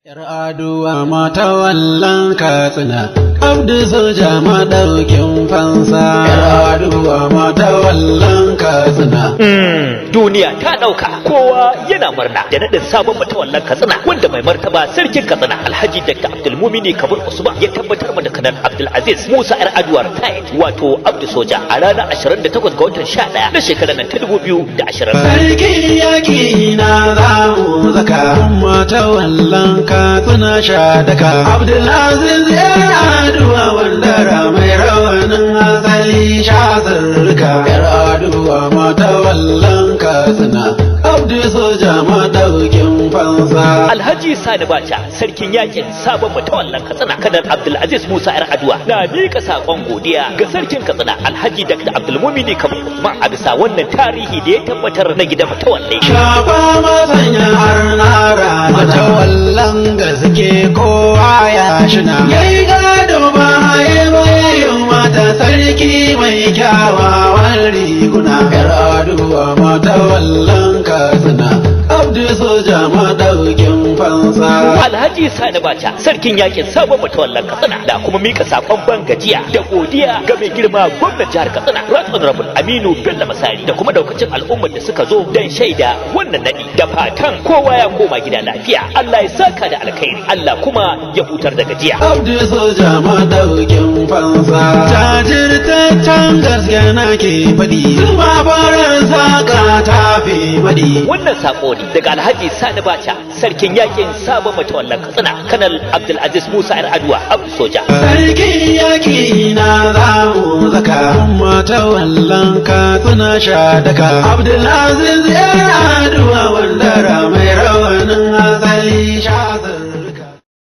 Yar aduwa mata wallan katsina, abdu soja madaukin fansa. Yar aduwa mata wallan katsina. Duniya ta dauka, kowa yana murna da nadin sabon matawallan Katsina wanda mai martaba sarkin Katsina Alhaji Dr. Abdulmumini Kabir Usman ya tabbatar da Kanar Abdulaziz Musa Yar Aduwa retired wato Abdu Soja a ranar 28 ga watan 11 na shekarar nan ta 2020. Sarkin yaki na zamu zaka mata wallan katsina sha daka. Abdulaziz Yar Aduwa wanda mai rawanin asali sha zurka. Yar Aduwa mata wallan katsina, abdu soja madaukin fansa. Alhaji Sani Bacha sarkin yakin sabon matawallan Katsina Kanar Abdulaziz Musa Yar Aduwa na mika sakon godiya ga sarkin Katsina Alhaji Dr. Abdulmumini Kabir Usman a bisa wannan tarihi da ya tabbatar na gidan matawalle. Shafa masanya har nara matawallan gaske kowa ya shina. Yayi gado ba haye bayan mata sarki mai kyawawan riguna. Yar Aduwa matawallan Katsina, abdu soja madaukin fansa. Alhaji Sani Bacha sarkin yakin sabon matawallan Katsina da kuma mika sakon ban gajiya da godiya ga mai girma gwamnatin jihar Katsina Right Honorable Aminu Bello Masari da kuma daukacin al'ummar da suka zo don shaida wannan nadi da fatan kowa ya koma gida lafiya. Allah ya saka da alkhairi, Allah kuma ya hutar da gajiya. Abdu soja madaukin fansa, jajirtaccen gaske nake faɗi, zuma farar saka tafi maɗi. Wannan sako ne daga Alhaji Sani Bacha sarkin yakin sabon matawallan Katsina Kanal Abdulaziz Musa Yar Aduwa Abdu Soja. Sarkin yaki na zamu zaka matawallan Katsina sha daka. Abdulaziz Yar Aduwa wanda mai rawanin